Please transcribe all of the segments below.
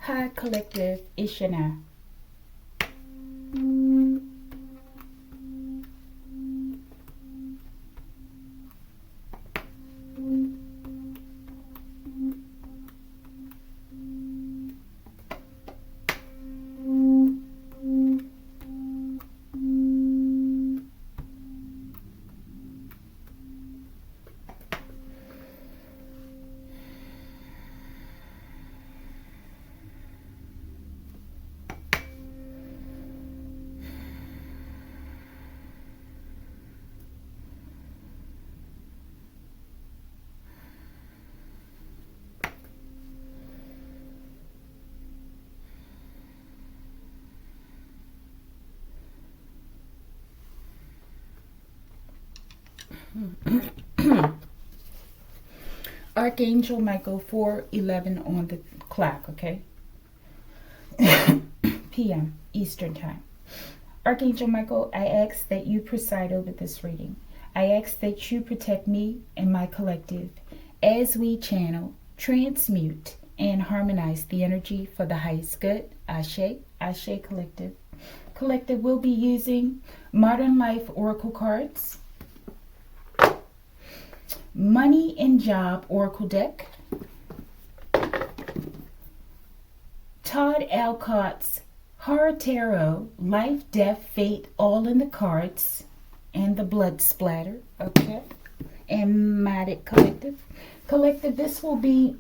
Hi, Collective. It's Shana. Archangel Michael, 4:11 on the clock, okay? p.m. Eastern Time. Archangel Michael, I ask that you preside over this reading. I ask that you protect me and my collective as we channel, transmute, and harmonize the energy for the highest good. Ashe, Ashe Collective. Collective will be using Modern Life Oracle cards, Money and Job Oracle deck, Todd Alcott's Horror Tarot, Life, Death, Fate, all in the cards, and the blood splatter, okay? And Matic Collective. Collective, this will be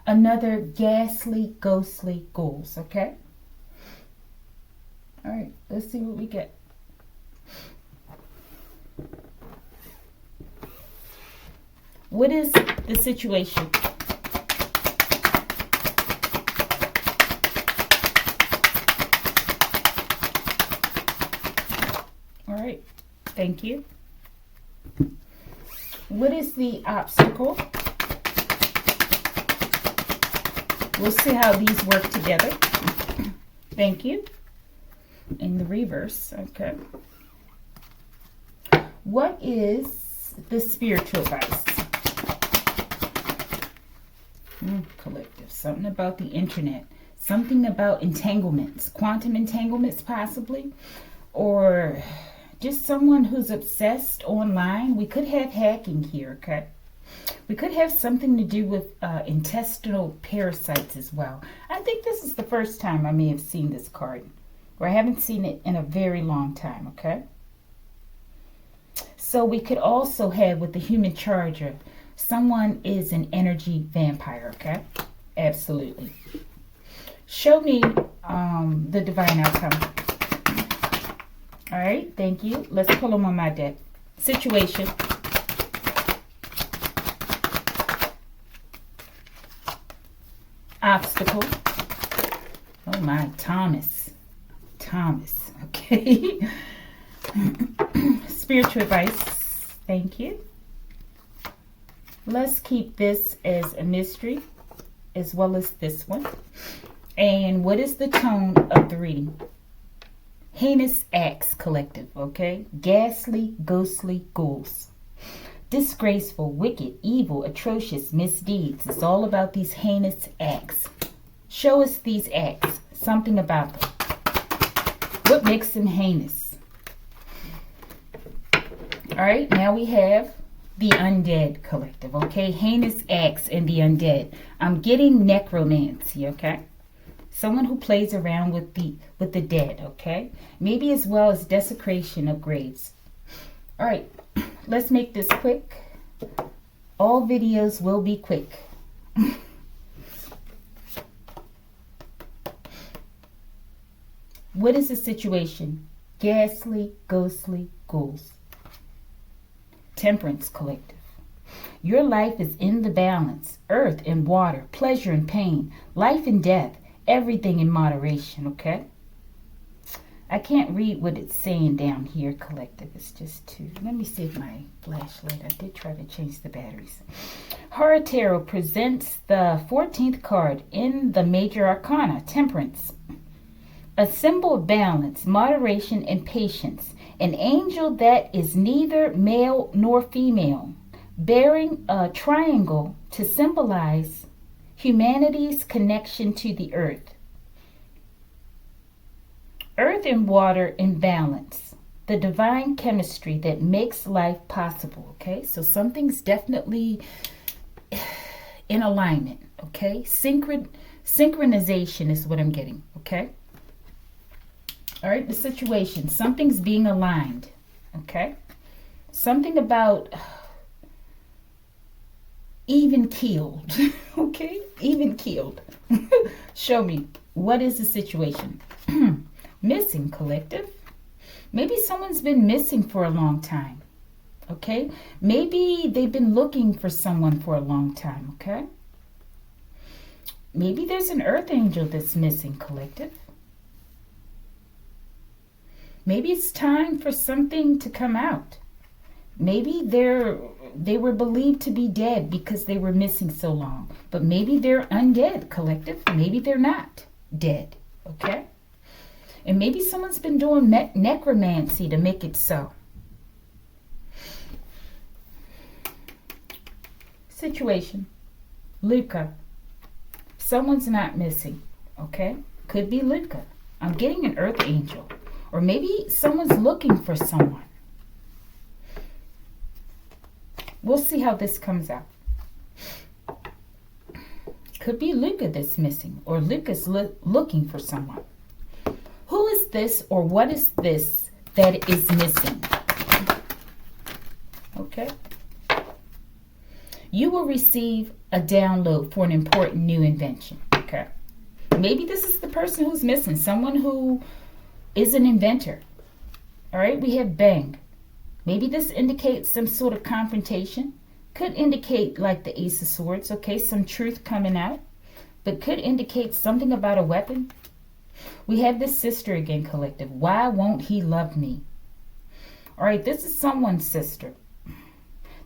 another Ghastly, Ghostly, Ghouls, okay? All right, let's see what we get. What is the situation? All right, thank you. What is the obstacle? We'll see how these work together. Thank you. In the reverse, okay. What is the spiritual advice? Collective, something about the internet, something about entanglements, quantum entanglements possibly, or just someone who's obsessed online. We could have hacking here, okay? We could have something to do with intestinal parasites as well. I think this is the first time I may have seen this card, or I haven't seen it in a very long time, okay? So we could also have with the human charger, someone is an energy vampire, okay? Absolutely. Show me the divine outcome. All right, thank you. Let's pull them on my deck. Situation. Obstacle. Oh my, Thomas, okay. Spiritual advice, thank you. Let's keep this as a mystery as well as this one. And what is the tone of the reading? Heinous acts, collective, okay? Ghastly, ghostly, ghouls. Disgraceful, wicked, evil, atrocious misdeeds. It's all about these heinous acts. Show us these acts, something about them. What makes them heinous? All right, now we have the undead, collective, okay? Heinous acts and the undead. I'm getting necromancy, okay? Someone who plays around with the dead, okay? Maybe as well as desecration of graves. All right, let's make this quick. All videos will be quick. What is the situation? Ghastly, ghostly, ghouls. Temperance, collective. Your life is in the balance. Earth and water, pleasure and pain, life and death, everything in moderation, okay? I can't read what it's saying down here, collective. It's just too... Let me see if my flashlight... I did try to change the batteries. Horror Tarot presents the 14th card in the Major Arcana, Temperance. A symbol of balance, moderation, and patience. An angel that is neither male nor female, bearing a triangle to symbolize Humanity's connection to the earth. Earth and water in balance. The divine chemistry that makes life possible. Okay, so something's definitely in alignment. Okay, synchronization is what I'm getting. Okay. All right, the situation. Something's being aligned. Okay. Something about even keeled. Okay, even keeled. Show me. What is the situation? Missing, collective. Maybe someone's been missing for a long time. Okay, maybe they've been looking for someone for a long time. Okay, maybe there's an earth angel that's missing, collective. Maybe it's time for something to come out. Maybe they were believed to be dead because they were missing so long. But maybe they're undead, collective. Maybe they're not dead. Okay? And maybe someone's been doing necromancy to make it so. Situation. Luca. Someone's not missing. Okay? Could be Luca. I'm getting an earth angel. Or maybe someone's looking for someone. We'll see how this comes out. Could be Luca that's missing. Or Luca's looking for someone. Who is this or what is this that is missing? Okay. You will receive a download for an important new invention. Okay. Maybe this is the person who's missing. Someone who is an inventor. All right, we have bang. Maybe this indicates some sort of confrontation. Could indicate like the Ace of Swords, okay, some truth coming out. But could indicate something about a weapon. We have this sister again, collective. Why won't he love me? All right, this is someone's sister.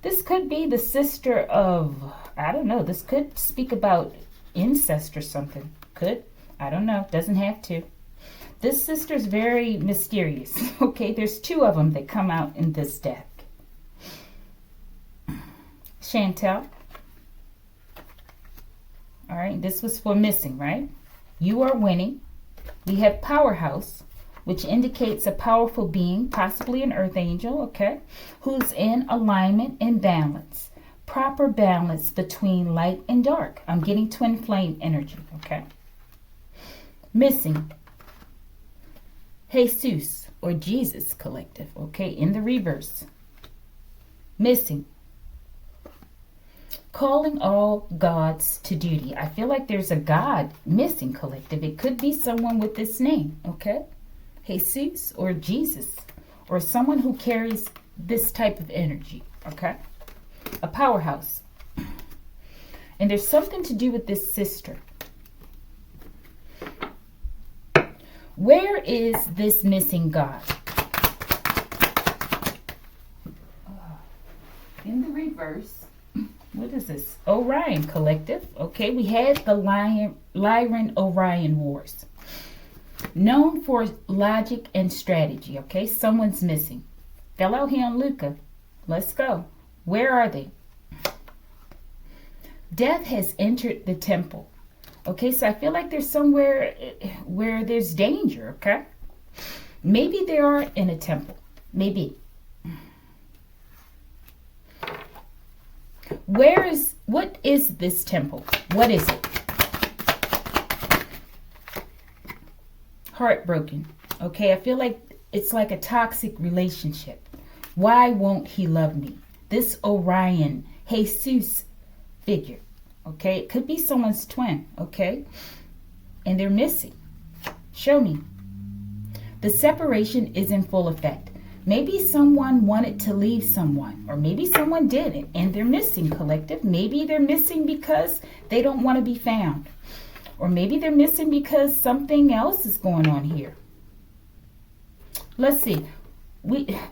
This could be the sister of, I don't know, this could speak about incest or something. Could, I don't know, doesn't have to. This sister's very mysterious. Okay, there's two of them that come out in this deck. Chantel. All right, this was for missing, right? You are winning. We have powerhouse, which indicates a powerful being, possibly an earth angel, okay, who's in alignment and balance. Proper balance between light and dark. I'm getting twin flame energy, okay? Missing. Jesus or Jesus, collective, okay, in the reverse. Missing. Calling all gods to duty. I feel like there's a God missing, collective. It could be someone with this name, okay? Jesus or Jesus or someone who carries this type of energy, okay? A powerhouse. And there's something to do with this sister. Where is this missing God? In the reverse. What is this? Orion, collective. Okay, we had the Lyran Orion Wars. Known for logic and strategy. Okay, someone's missing. Fell out here on Luca. Let's go. Where are they? Death has entered the temple. Okay, so I feel like there's somewhere where there's danger, okay? Maybe they are in a temple. Maybe. What is this temple? What is it? Heartbroken. Okay, I feel like it's like a toxic relationship. Why won't he love me? This Orion, Jesus figure. Okay, it could be someone's twin, okay? And they're missing. Show me. The separation is in full effect. Maybe someone wanted to leave someone, or maybe someone didn't, and they're missing, collective. Maybe they're missing because they don't want to be found. Or maybe they're missing because something else is going on here. Let's see.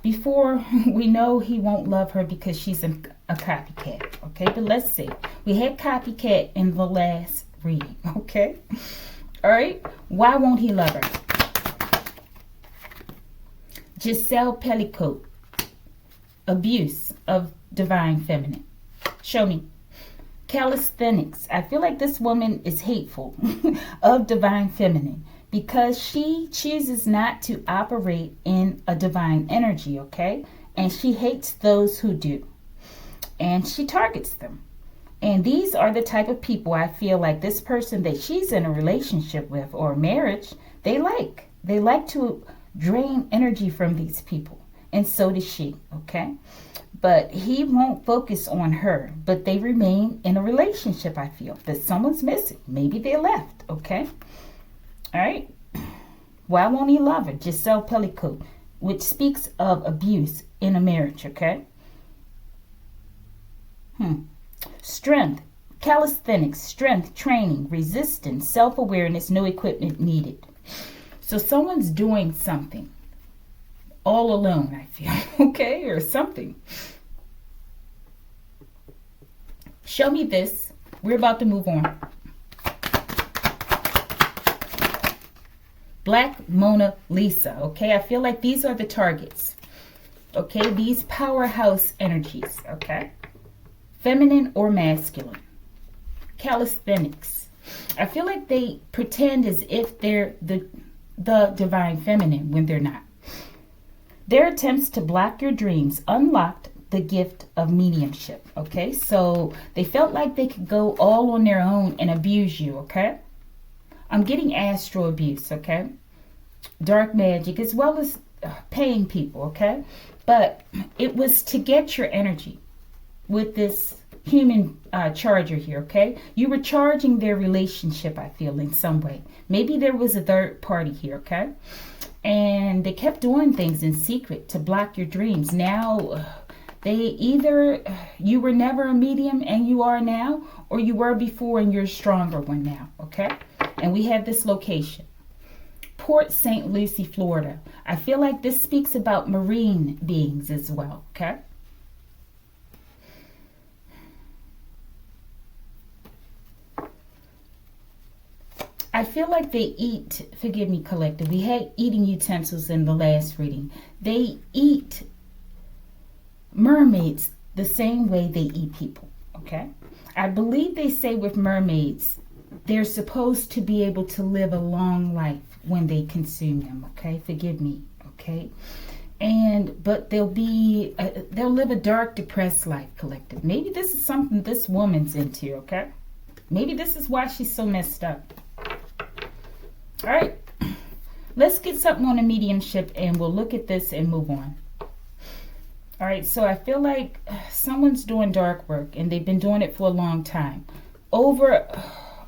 Before we know he won't love her because she's a copycat, okay? But let's see. We had copycat in the last reading, okay? All right. Why won't he love her? Giselle Pellicote. Abuse of divine feminine. Show me. Calisthenics. I feel like this woman is hateful of divine feminine because she chooses not to operate in a divine energy, okay? And she hates those who do. And she targets them. And these are the type of people I feel like this person that she's in a relationship with or marriage, they like. They like to drain energy from these people. And so does she, okay? But he won't focus on her. But they remain in a relationship, I feel. That someone's missing. Maybe they left, okay? All right. Why won't he love her? Giselle Pellico, which speaks of abuse in a marriage, okay? Strength, calisthenics, strength, training, resistance, self-awareness, no equipment needed. So someone's doing something all alone, I feel, okay, or something. Show me this. We're about to move on. Black Mona Lisa, okay? I feel like these are the targets, okay? These powerhouse energies, okay? Feminine or masculine. Calisthenics. I feel like they pretend as if they're the divine feminine when they're not. Their attempts to block your dreams unlocked the gift of mediumship, okay? So they felt like they could go all on their own and abuse you, okay? I'm getting astral abuse, okay? Dark magic, as well as paying people, okay? But it was to get your energy with this human charger here, okay? You were charging their relationship, I feel, in some way. Maybe there was a third party here, okay? And they kept doing things in secret to block your dreams. Now, they either, you were never a medium and you are now, or you were before and you're a stronger one now, okay? And we have this location. Port St. Lucie, Florida. I feel like this speaks about marine beings as well, okay? I feel like they eat, forgive me, collective. We had eating utensils in the last reading. They eat mermaids the same way they eat people, okay? I believe they say with mermaids, they're supposed to be able to live a long life when they consume them, okay? Forgive me, okay? But they'll live a dark, depressed life, collective. Maybe this is something this woman's into, okay? Maybe this is why she's so messed up. All right, let's get something on a mediumship and we'll look at this and move on. All right, so I feel like someone's doing dark work and they've been doing it for a long time over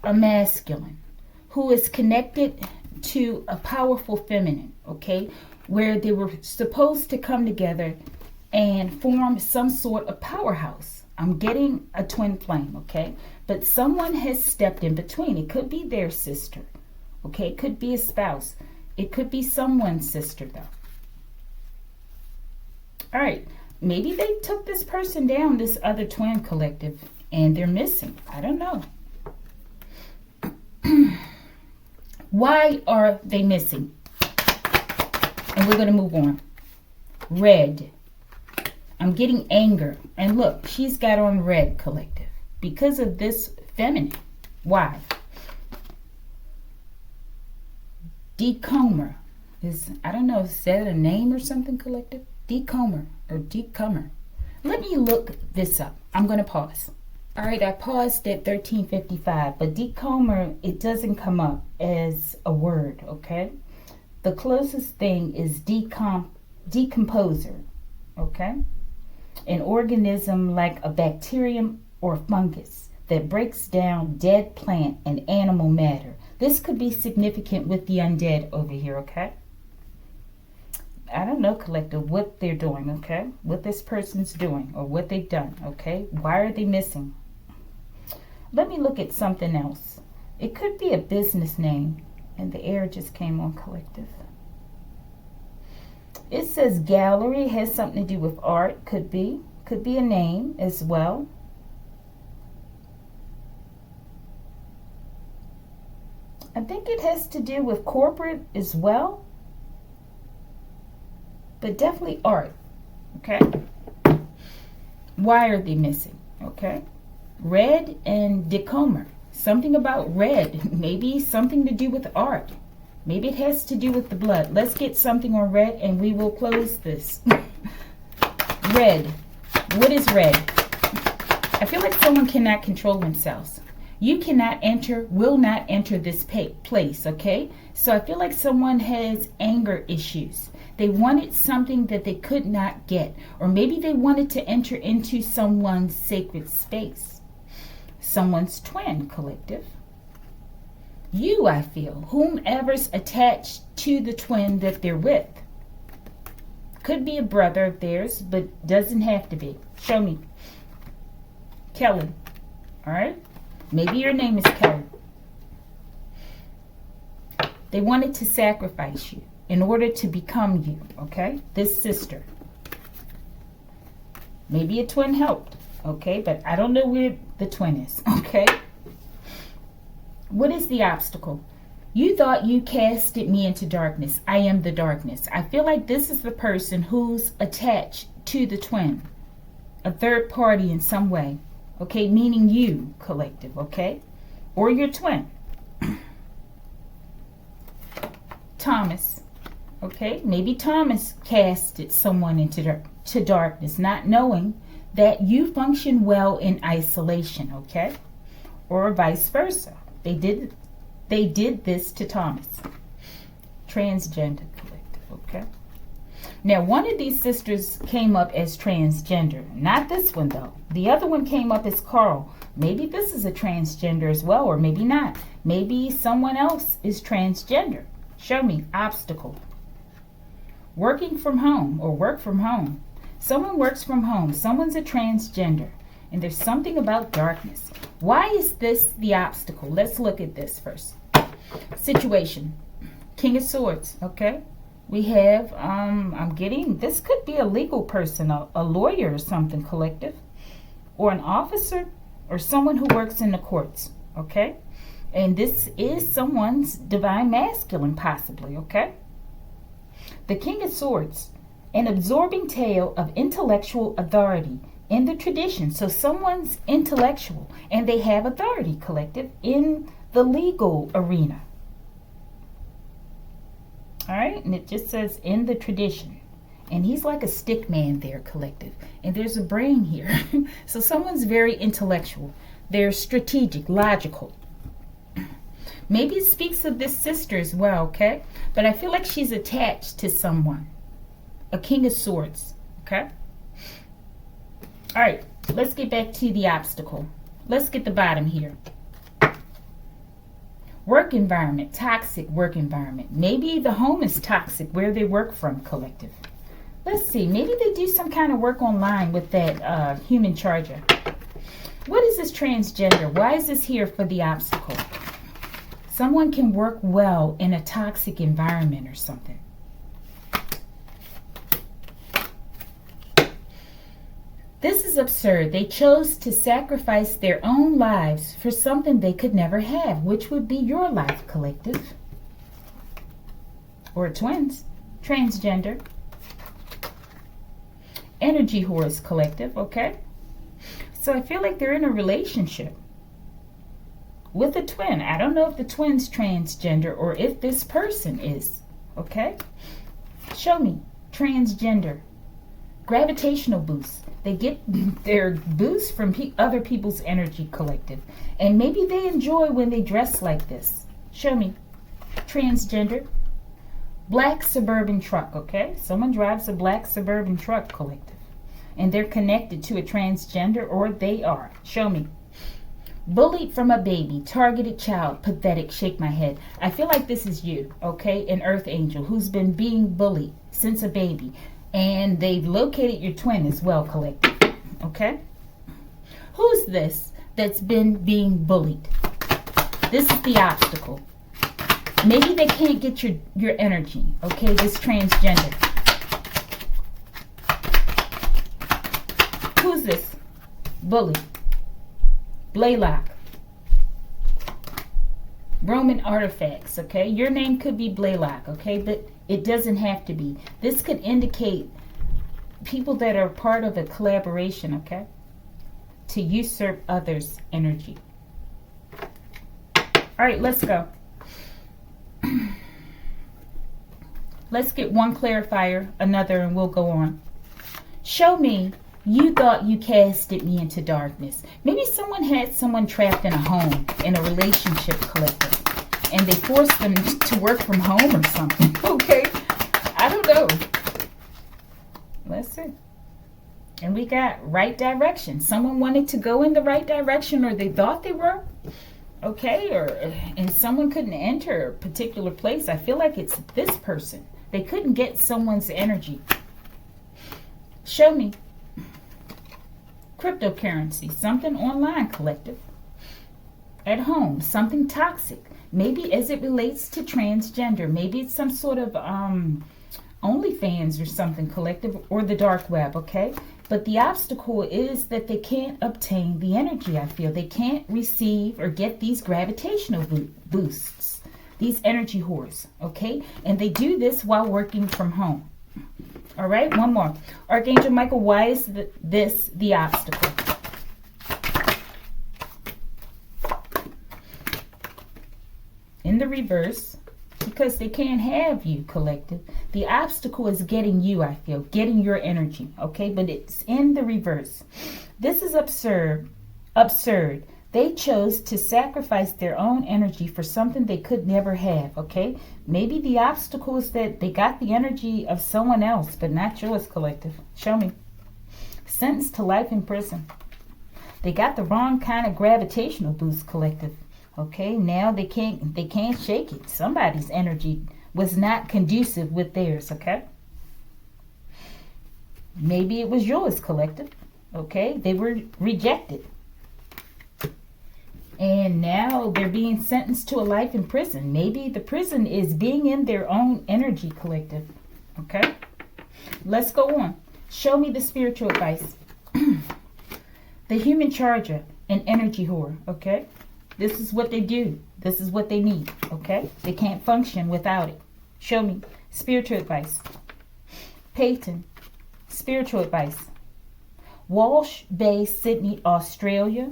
a masculine who is connected to a powerful feminine, okay, where they were supposed to come together and form some sort of powerhouse. I'm getting a twin flame, okay, but someone has stepped in between. It could be their sister. Okay, it could be a spouse. It could be someone's sister, though. All right, maybe they took this person down, this other twin collective, and they're missing. I don't know. Why are they missing? And we're going to move on. Red. I'm getting anger. And look, she's got on red, collective, because of this feminine. Why? Decomer is, I don't know, is that a name or something, collective? Decomer or decomer. Let me look this up. I'm going to pause. All right, I paused at 13:55, but decomer, it doesn't come up as a word, okay? The closest thing is decomposer, okay? An organism like a bacterium or fungus that breaks down dead plant and animal matter. This could be significant with the undead over here, okay? I don't know, collective, what they're doing, okay? What this person's doing or what they've done, okay? Why are they missing? Let me look at something else. It could be a business name, and the air just came on, collective. It says gallery, has something to do with art, could be a name as well. I think it has to do with corporate as well, but definitely art, okay? Why are they missing, okay? Red and Decomer. Something about red. Maybe something to do with art. Maybe it has to do with the blood. Let's get something on red and we will close this. Red. What is red? I feel like someone cannot control themselves. You cannot enter, will not enter this place, okay? So I feel like someone has anger issues. They wanted something that they could not get. Or maybe they wanted to enter into someone's sacred space. Someone's twin, collective. You, I feel, whomever's attached to the twin that they're with. Could be a brother of theirs, but doesn't have to be. Show me. Kelly. All right? Maybe your name is Kelly. They wanted to sacrifice you in order to become you, okay? This sister. Maybe a twin helped, okay? But I don't know where the twin is, okay? What is the obstacle? You thought you casted me into darkness. I am the darkness. I feel like this is the person who's attached to the twin. A third party in some way. Okay, meaning you, collective, okay? Or your twin. Thomas. Okay, maybe Thomas casted someone into darkness, not knowing that you function well in isolation, okay? Or vice versa. They did this to Thomas. Transgender collective, okay? Now, one of these sisters came up as transgender. Not this one, though. The other one came up as Carl. Maybe this is a transgender as well, or maybe not. Maybe someone else is transgender. Show me. Obstacle. Working from home or work from home. Someone works from home. Someone's a transgender. And there's something about darkness. Why is this the obstacle? Let's look at this first. Situation. King of Swords, okay? We have, I'm getting, this could be a legal person, a lawyer or something, collective. Or an officer or someone who works in the courts, okay? And this is someone's divine masculine, possibly, okay? The King of Swords, an absorbing tale of intellectual authority in the tradition. So someone's intellectual and they have authority, collective, in the legal arena. All right, and it just says in the tradition. And he's like a stick man there, collective. And there's a brain here. So someone's very intellectual. They're strategic, logical. Maybe it speaks of this sister as well, okay? But I feel like she's attached to someone. A King of Swords, okay? All right, let's get back to the obstacle. Let's get the bottom here. Work environment, toxic work environment. Maybe the home is toxic where they work from, collective. Let's see, maybe they do some kind of work online with that human charger. What is this transgender? Why is this here for the obstacle? Someone can work well in a toxic environment or something. This is absurd. They chose to sacrifice their own lives for something they could never have, which would be your life, collective. Or twins. Transgender. Energy horse, collective, okay? So I feel like they're in a relationship with a twin. I don't know if the twin's transgender or if this person is, okay? Show me. Transgender. Gravitational boost. They get their boost from other people's energy, collective. And maybe they enjoy when they dress like this. Show me. Transgender. Black suburban truck, okay? Someone drives a black suburban truck, collective. And they're connected to a transgender, or they are. Show me. Bullied from a baby, targeted child, pathetic, shake my head. I feel like this is you, okay? An earth angel who's been being bullied since a baby. And they've located your twin as well, collective. Okay? Who's this that's been being bullied? This is the obstacle. Maybe they can't get your energy. Okay, this transgender. Who's this? Bully. Blaylock. Roman artifacts, okay? Your name could be Blaylock, okay? But it doesn't have to be. This could indicate people that are part of a collaboration, okay? to usurp others' energy. All right, let's go. Let's get one clarifier, another, and we'll go on. Show me you thought you casted me into darkness. Maybe someone had someone trapped in a home, in a relationship, collective, and they forced them to work from home or something. Okay? I don't know. Let's see. And we got right direction. Someone wanted to go in the right direction, or they thought they were. Okay? And someone couldn't enter a particular place. I feel like it's this person. They couldn't get someone's energy. Show me. Cryptocurrency, something online, collective. At home, something toxic. Maybe as it relates to transgender. Maybe it's some sort of OnlyFans or something, collective, or the dark web, okay? But the obstacle is that they can't obtain the energy, I feel. They can't receive or get these gravitational boosts, these energy whores, okay? And they do this while working from home. All right, one more. Archangel Michael, why is this the obstacle? In the reverse, because they can't have you, collective. The obstacle is getting you, I feel, getting your energy, okay? But it's in the reverse. This is absurd. Absurd. They chose to sacrifice their own energy for something they could never have, okay? Maybe the obstacle is that they got the energy of someone else, but not yours, collective. Show me. Sentenced to life in prison. They got the wrong kind of gravitational boost, collective. Okay, now they can't shake it. Somebody's energy was not conducive with theirs, okay? Maybe it was yours, collective. Okay, they were rejected. And now they're being sentenced to a life in prison. Maybe the prison is being in their own energy, collective. Okay? Let's go on. Show me the spiritual advice. The human charger, an energy whore. Okay? This is what they do. This is what they need. Okay? They can't function without it. Show me spiritual advice. Peyton, spiritual advice. Walsh Bay, Sydney, Australia.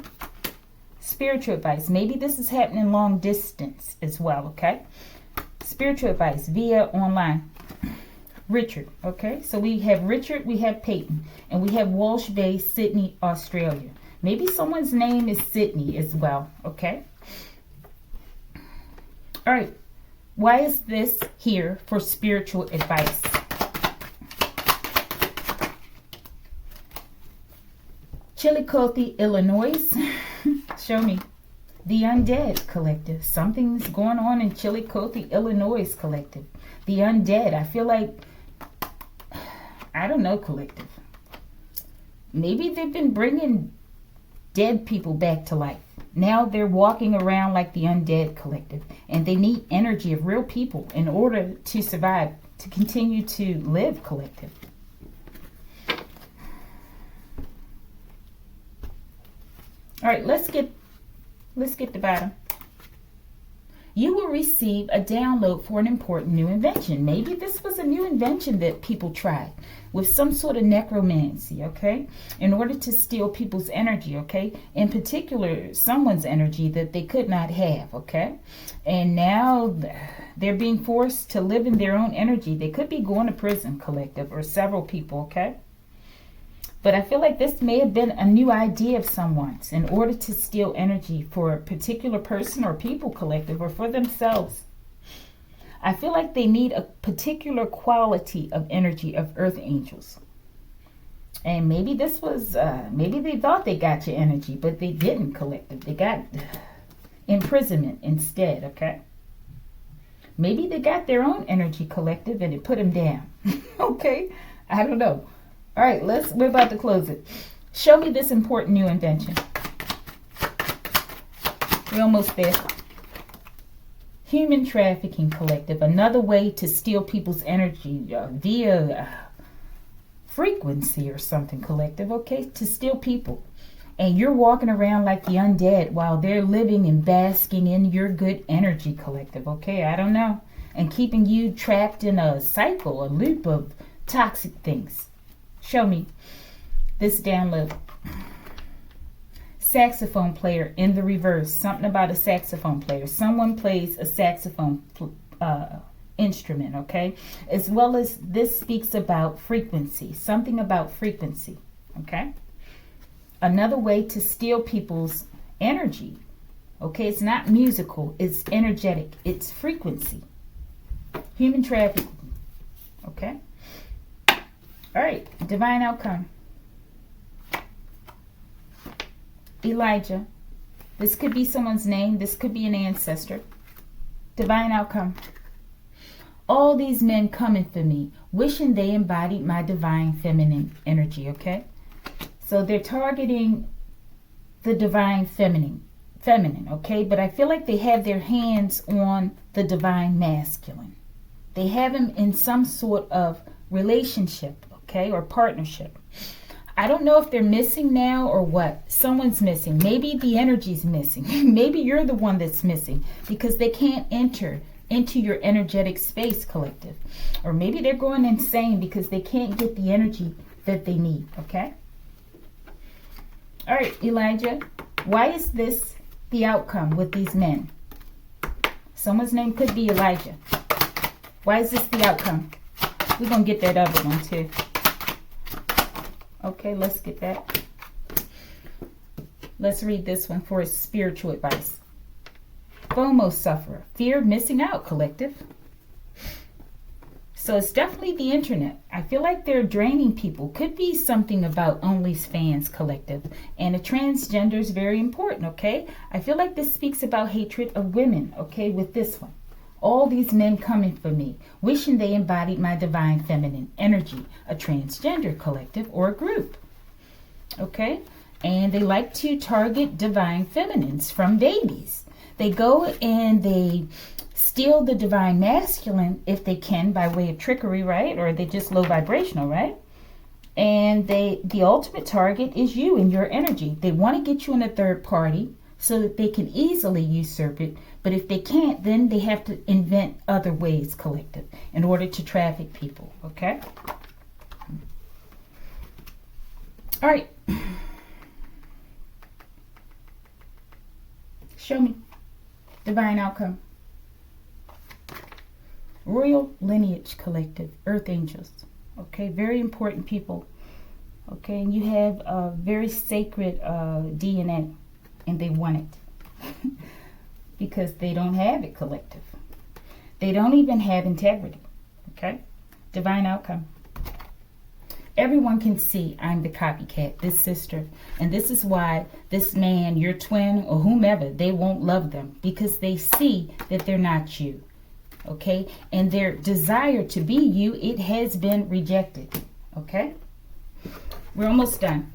Spiritual advice. Maybe this is happening long distance as well, okay? Spiritual advice via online. Richard, okay? So we have Richard, we have Peyton, and we have Walsh Bay, Sydney, Australia. Maybe someone's name is Sydney as well, okay? All right. Why is this here for spiritual advice? Chillicothe, Illinois. Show me. The Undead Collective. Something's going on in Chillicothe, Illinois, collective. The Undead. I feel like, I don't know, collective. Maybe they've been bringing dead people back to life. Now they're walking around like the Undead Collective. And they need energy of real people in order to survive, to continue to live, collective. All right, let's get the bottom. You will receive a download for an important new invention. Maybe this was a new invention that people tried with some sort of necromancy, okay? In order to steal people's energy, okay? In particular, someone's energy that they could not have, okay? And now they're being forced to live in their own energy. They could be going to prison, collective, or several people, okay? But I feel like this may have been a new idea of someone's in order to steal energy for a particular person or people, collective, or for themselves. I feel like they need a particular quality of energy of earth angels. And maybe this was, maybe they thought they got your energy, but they didn't, collective. They got imprisonment instead, okay? Maybe they got their own energy, collective, and it put them down. Okay? I don't know. All right, we're about to close it. Show me this important new invention. We're almost there. Human trafficking, collective. Another way to steal people's energy via frequency or something, collective, okay? To steal people. And you're walking around like the undead while they're living and basking in your good energy, collective, okay? I don't know. And keeping you trapped in a cycle, a loop of toxic things. Show me this download. saxophone player in the reverse. Something about a saxophone player. Someone plays a saxophone instrument, okay? As well as this speaks about frequency. Something about frequency, okay? Another way to steal people's energy, okay? It's not musical. It's energetic. It's frequency. Human trafficking, okay? All right, divine outcome. Elijah. This could be someone's name. This could be an ancestor. Divine outcome. All these men coming for me, wishing they embodied my divine feminine energy, okay? So they're targeting the divine feminine, okay? But I feel like they have their hands on the divine masculine. They have him in some sort of relationship, okay, or partnership. I don't know if they're missing now or what. Someone's missing. Maybe the energy's missing. Maybe you're the one that's missing because they can't enter into your energetic space, collective. Or maybe they're going insane because they can't get the energy that they need, okay? All right, Elijah, why is this the outcome with these men? Someone's name could be Elijah. Why is this the outcome? We're going to get that other one too. Okay, let's get that. Let's read this one for spiritual advice. FOMO sufferer, fear of missing out, collective. So it's definitely the internet. I feel like they're draining people. Could be something about OnlyFans, collective. And a transgender is very important, okay? I feel like this speaks about hatred of women, okay, with this one. All these men coming for me, wishing they embodied my divine feminine energy, a transgender collective or a group. Okay? And they like to target divine feminines from babies. They go and they steal the divine masculine if they can by way of trickery, right? Or they just low vibrational, right? And the ultimate target is you and your energy. They want to get you in a third party so that they can easily usurp it. But if they can't, then they have to invent other ways, collective, in order to traffic people, okay? All right. Show me. Divine outcome. Royal lineage, collective, earth angels, okay? Very important people, okay? And you have a very sacred DNA, and they want it. Because they don't have it, collective. They don't even have integrity, okay? Divine outcome. Everyone can see I'm the copycat, this sister. And this is why this man, your twin, or whomever, they won't love them. Because they see that they're not you, okay? And their desire to be you, it has been rejected, okay? We're almost done.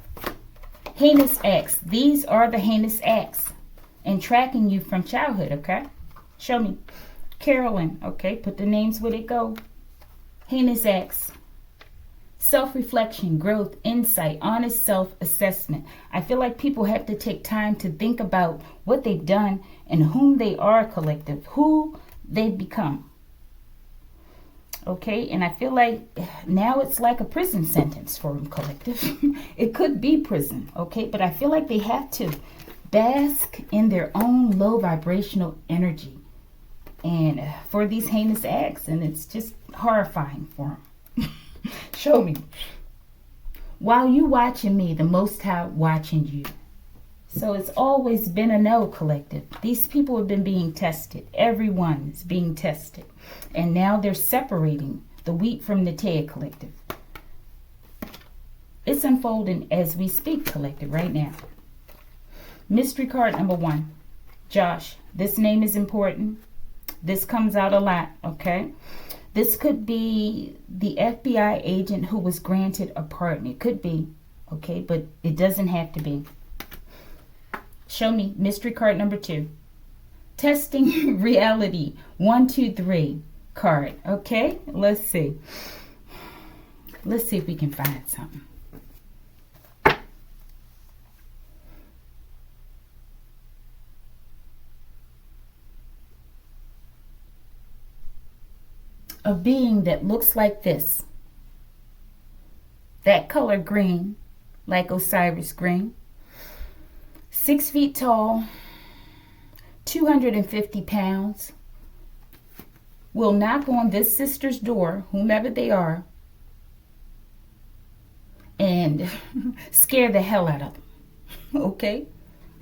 Heinous acts. These are the heinous acts. And tracking you from childhood, okay? Show me. Carolyn, okay? Put the names where they go. Heinous acts. Self-reflection, growth, insight, honest self-assessment. I feel like people have to take time to think about what they've done and whom they are, collective, who they've become. Okay? And I feel like now it's like a prison sentence for them, collective. It could be prison, okay? But I feel like they have to bask in their own low vibrational energy and for these heinous acts, and it's just horrifying for them. Show me. While you watching me, the Most High watching you. So it's always been a no, collective. These people have been being tested. Everyone is being tested, and now they're separating the wheat from the tare, collective. It's unfolding as we speak, collective, right now. Mystery card number 1. Josh. This name is important. This comes out a lot, okay? This could be the FBI agent who was granted a pardon. It could be, okay? But it doesn't have to be. Show me mystery card number 2. Testing reality. 1, 2, 3 card, okay? Let's see. Let's see if we can find something. A being that looks like this. That color green, like Osiris green. 6 feet tall, 250 pounds, will knock on this sister's door, whomever they are, and scare the hell out of them. Okay?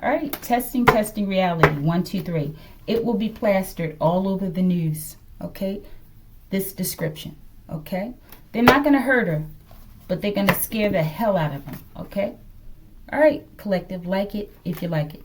All right, testing reality. 1, 2, 3. It will be plastered all over the news. Okay? This description. Okay? They're not going to hurt her, but they're going to scare the hell out of them. Okay? All right, collective, like it if you like it.